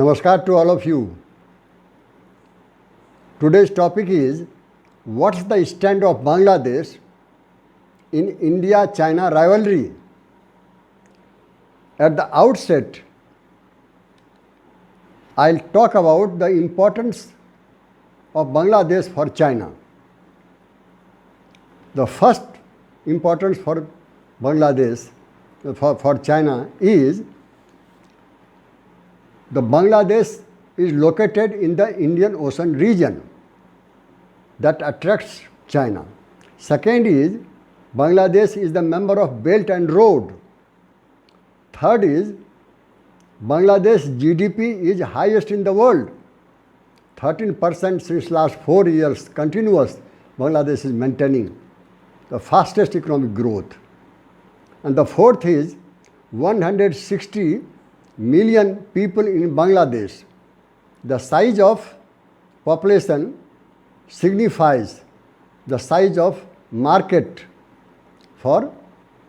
Namaskar to all of you. Today's topic is what's the stand of Bangladesh in India-China rivalry? At the outset, I'll talk about the importance of Bangladesh for China. The first importance for Bangladesh, for China is the Bangladesh is located in the Indian Ocean region that attracts China. Second is Bangladesh is the member of Belt and Road. Third is Bangladesh GDP is highest in the world. 13% since last 4 years continuous Bangladesh is maintaining the fastest economic growth. And the fourth is 160 million people in Bangladesh. The size of population signifies the size of market for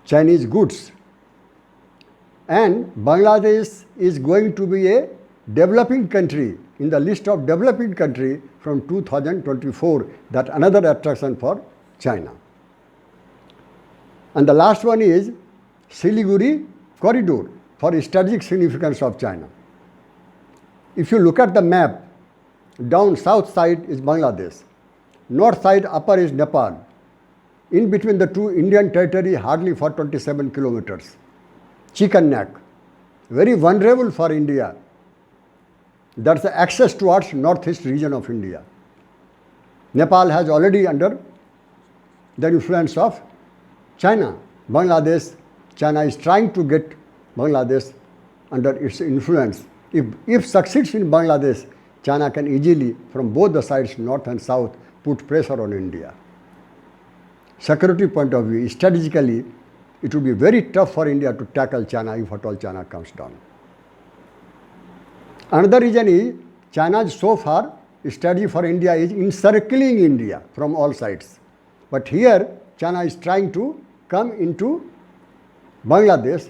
Chinese goods. And Bangladesh is going to be a developing country in the list of developing country from 2024. That another attraction for China. And the last one is Siliguri corridor for strategic significance of China. If you look at the map, down south side is Bangladesh, north side upper is Nepal. In between the two, Indian territory hardly for 27 kilometers. Chicken neck, very vulnerable for India. That's the access towards northeast region of India. Nepal has already under the influence of China. Bangladesh, China is trying to get Bangladesh under its influence. If succeeds in Bangladesh, China can easily, from both the sides, north and south, put pressure on India. Security point of view, strategically, it will be very tough for India to tackle China if at all China comes down. Another reason is China's so far strategy for India is encircling India from all sides. But here, China is trying to come into Bangladesh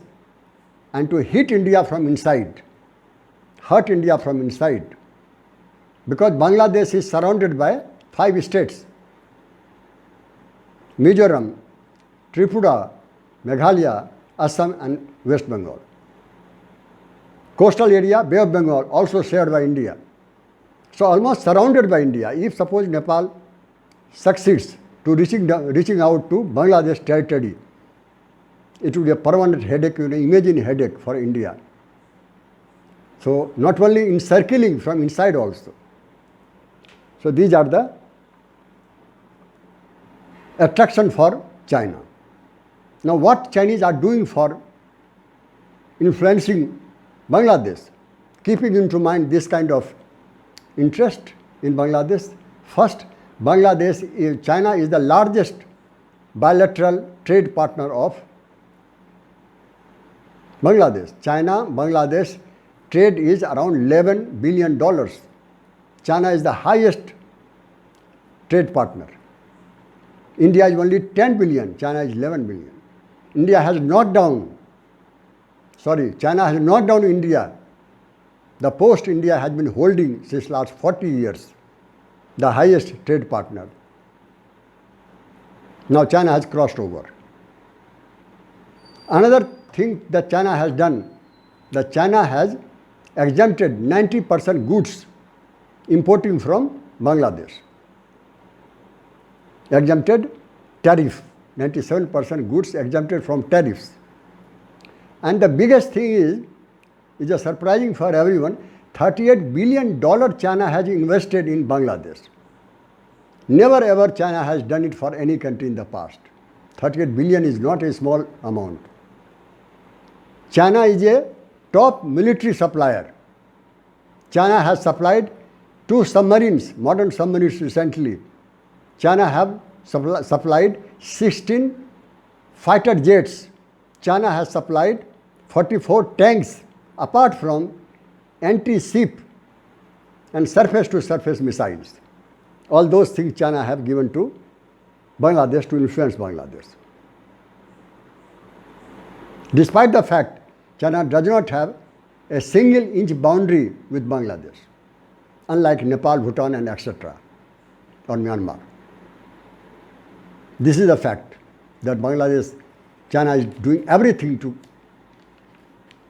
and to hit India from inside, hurt India from inside. Because Bangladesh is surrounded by 5 states: Mizoram, Tripura, Meghalaya, Assam and West Bengal. Coastal area, Bay of Bengal, also shared by India. So almost surrounded by India. If suppose Nepal succeeds to reaching out to Bangladesh territory, it will be a permanent headache, imagine headache for India. So not only encircling from inside also. So these are the attraction for China. Now what Chinese are doing for influencing Bangladesh, keeping into mind this kind of interest in Bangladesh. First, China is the largest bilateral trade partner of Bangladesh. China-Bangladesh trade is around $11 billion. China is the highest trade partner. India is only 10 billion, China is 11 billion. China has knocked down India. The post India has been holding since last 40 years, the highest trade partner. Now China has crossed over. Another thing that China has done, that China has exempted 90% goods importing from Bangladesh. Exempted tariff, 97% goods exempted from tariffs. And the biggest thing is a surprising for everyone, $38 billion China has invested in Bangladesh. Never ever China has done it for any country in the past. 38 billion is not a small amount. China is a top military supplier. China has supplied 2 submarines, modern submarines recently. China have supplied 16 fighter jets. China has supplied 44 tanks, apart from anti-ship and surface-to-surface missiles. All those things China have given to Bangladesh to influence Bangladesh. Despite the fact China does not have a single inch boundary with Bangladesh, unlike Nepal, Bhutan, and etc., or Myanmar. This is a fact that Bangladesh, China is doing everything to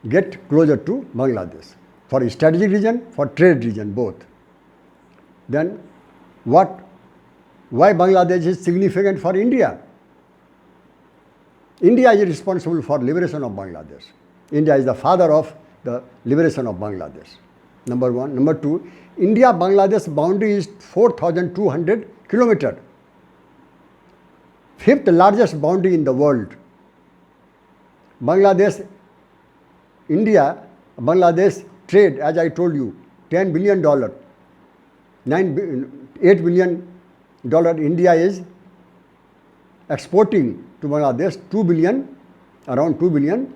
get closer to Bangladesh for strategic reason, for trade reason, both. Then why Bangladesh is significant for India? India is responsible for liberation of Bangladesh. India is the father of the liberation of Bangladesh. Number one. Number two, India-Bangladesh boundary is 4,200 kilometers. Fifth largest boundary in the world. Bangladesh, India, Bangladesh trade, as I told you, $10 billion. $8 billion India is exporting to Bangladesh, 2 billion, around 2 billion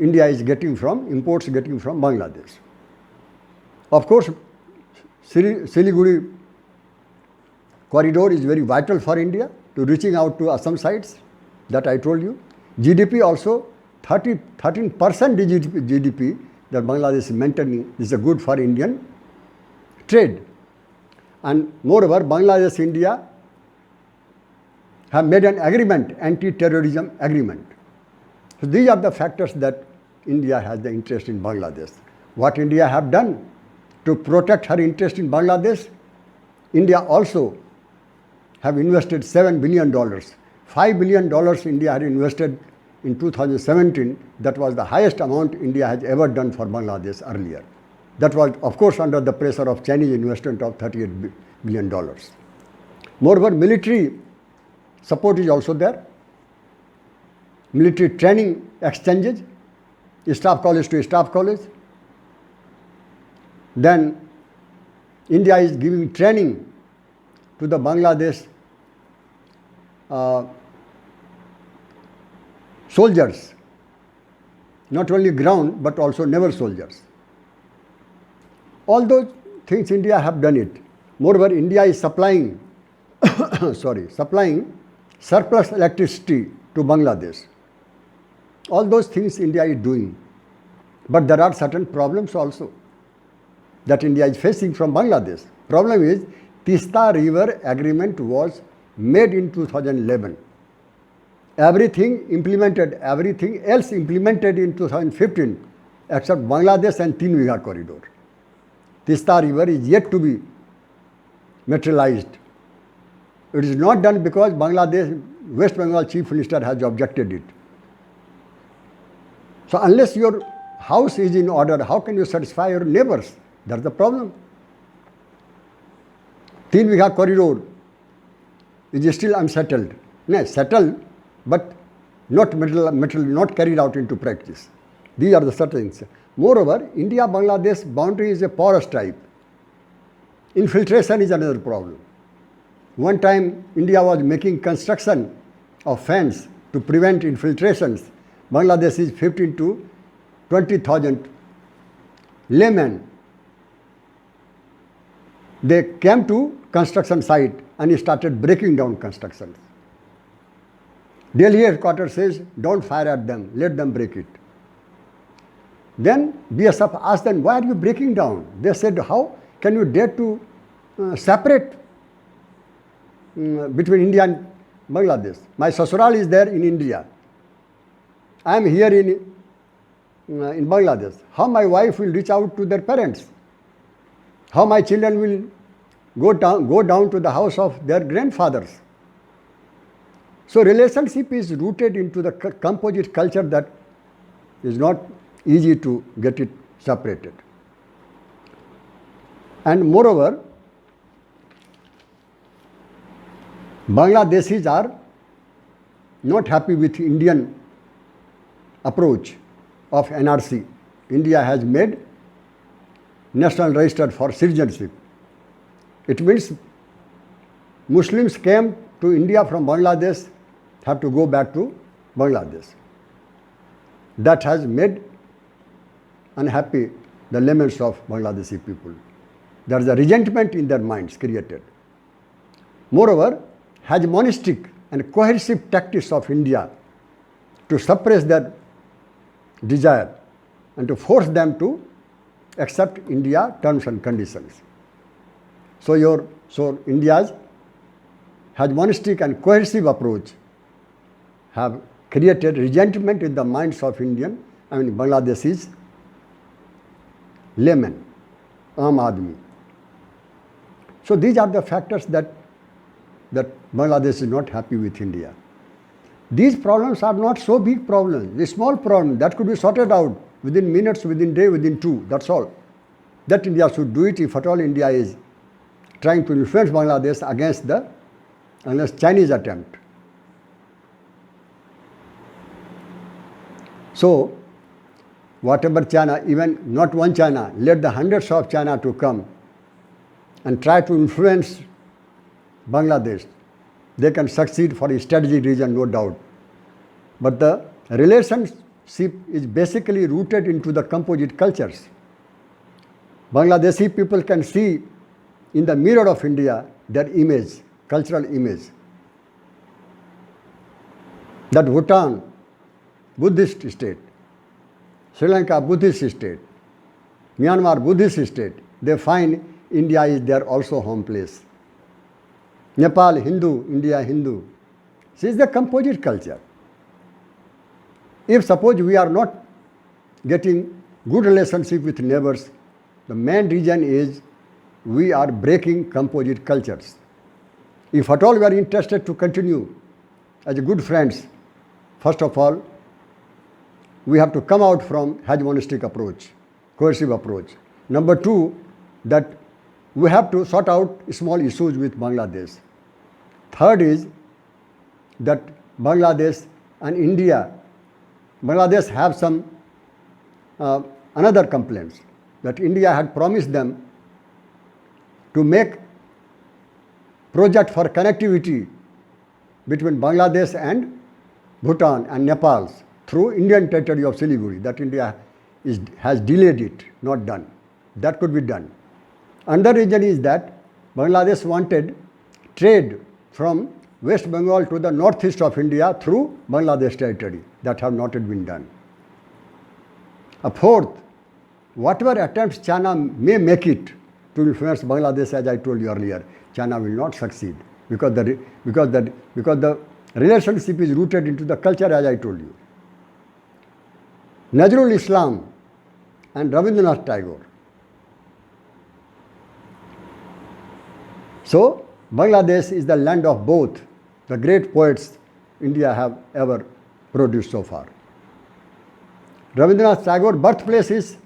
India is getting from, imports getting from Bangladesh. Of course, Siliguri corridor is very vital for India to reaching out to Assam sites that I told you. GDP also 13% GDP that Bangladesh is maintaining. This is good for Indian trade. And moreover, Bangladesh, India have made an agreement, anti-terrorism agreement. So these are the factors that India has the interest in Bangladesh. What India have done to protect her interest in Bangladesh? India also have invested $7 billion. $5 billion India had invested in 2017. That was the highest amount India has ever done for Bangladesh earlier. That was, of course, under the pressure of Chinese investment of $38 billion. Moreover, military support is also there. Military training exchanges, staff college to staff college. Then India is giving training to the Bangladesh soldiers, not only ground but also naval soldiers. All those things India have done it. Moreover, India is supplying supplying surplus electricity to Bangladesh. All those things India is doing. But there are certain problems also that India is facing from Bangladesh. Problem is, Tista River Agreement was made in 2011. Everything else implemented in 2015 except Bangladesh and Teen Vigha corridor. Tista River is yet to be materialized. It is not done because Bangladesh, West Bengal Chief Minister has objected it. So unless your house is in order, how can you satisfy your neighbors? That's the problem. Teen Vigha corridor is still unsettled. No, settled, but not carried out into practice. These are the certain things. Moreover, India-Bangladesh boundary is a porous type. Infiltration is another problem. One time, India was making construction of fence to prevent infiltrations. Bangladesh is 15 to 20,000 laymen. They came to construction site and started breaking down constructions. Delhi headquarters says, don't fire at them, let them break it. Then BSF asked them, why are you breaking down? They said, how can you dare to separate between India and Bangladesh? My sasural is there in India. I am here in Bangladesh. How my wife will reach out to their parents? How my children will go down to the house of their grandfathers? So relationship is rooted into the composite culture that is not easy to get it separated. And moreover, Bangladeshis are not happy with Indian approach of NRC. India has made national register for citizenship. It means Muslims came to India from Bangladesh have to go back to Bangladesh. That has made unhappy the laments of Bangladeshi people. There is a resentment in their minds created. Moreover, hegemonistic and coercive tactics of India to suppress their desire and to force them to accept India terms and conditions. So India's hegemonistic and coercive approach have created resentment in the minds of Bangladeshis laymen, Aam Aadmi. So these are the factors that Bangladesh is not happy with India. These problems are not so big problems. The small problem that could be sorted out within minutes, within day, within two. That's all. That India should do it if at all India is trying to influence Bangladesh against Chinese attempt. So whatever China, even not one China, let the hundreds of China to come and try to influence Bangladesh. They can succeed for a strategic reason, no doubt. But the relationship is basically rooted into the composite cultures. Bangladeshi people can see in the mirror of India their image, cultural image. That Bhutan, Buddhist state, Sri Lanka, Buddhist state, Myanmar, Buddhist state, they find India is their also home place. Nepal, Hindu, India, Hindu. This is the composite culture. If suppose we are not getting good relationship with neighbors, the main reason is we are breaking composite cultures. If at all we are interested to continue as good friends, first of all, we have to come out from hegemonistic approach, coercive approach. Number two, that we have to sort out small issues with Bangladesh. Third is that Bangladesh and India, Bangladesh have some another complaints that India had promised them to make project for connectivity between Bangladesh and Bhutan and Nepal through Indian territory of Siliguri. That India has delayed it, not done. That could be done. Another reason is that Bangladesh wanted trade from West Bengal to the northeast of India through Bangladesh territory. That have not yet been done. A fourth, whatever attempts China may make it to influence Bangladesh, as I told you earlier, China will not succeed because the relationship is rooted into the culture, as I told you. Nazrul Islam and Rabindranath Tagore. So Bangladesh is the land of both the great poets India have ever produced so far. Rabindranath Tagore birthplace is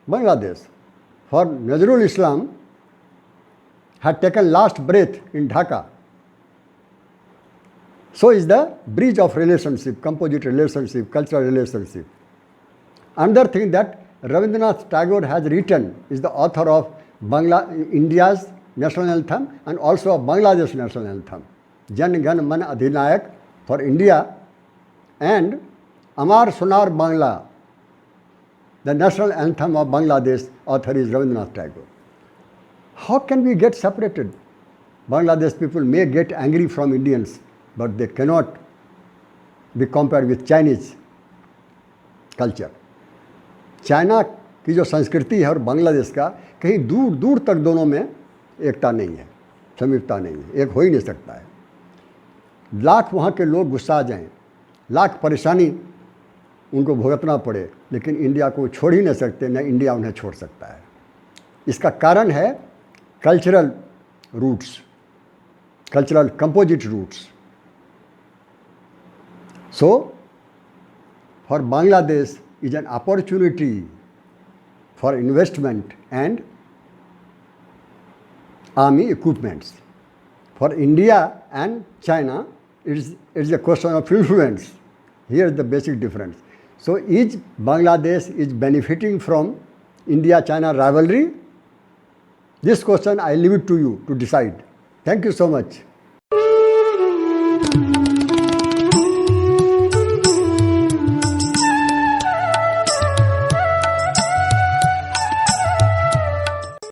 Bangladesh. For Nazrul Islam had taken last breath in Dhaka. So is the bridge of relationship, composite relationship, cultural relationship. Another thing that Rabindranath Tagore has written is the author of India's national anthem and also of Bangladesh national anthem. Jan Gan Man Adhinayak for India and Amar Sonar Bangla, the national anthem of Bangladesh, author is Rabindranath Tagore. How can we get separated? Bangladesh people may get angry from Indians, but they cannot be compared with Chinese culture. China की जो संस्कृति है और बांग्लादेश का कहीं दूर दूर तक दोनों में एकता नहीं है, समीपता नहीं है, एक हो ही नहीं सकता है। लाख वहाँ के लोग गुस्सा आ जाएं, लाख परेशानी उनको भुगतना पड़े, लेकिन इंडिया को छोड़ ही नहीं सकते, न इंडिया उन्हें छोड़ सकता है। इसका कारण है cultural roots, cultural composite roots. So for Bangladesh is an opportunity for investment and army equipments. For India and China, it is a question of influence. Here is the basic difference. So is Bangladesh is benefiting from India-China rivalry? This question I leave it to you to decide. Thank you so much.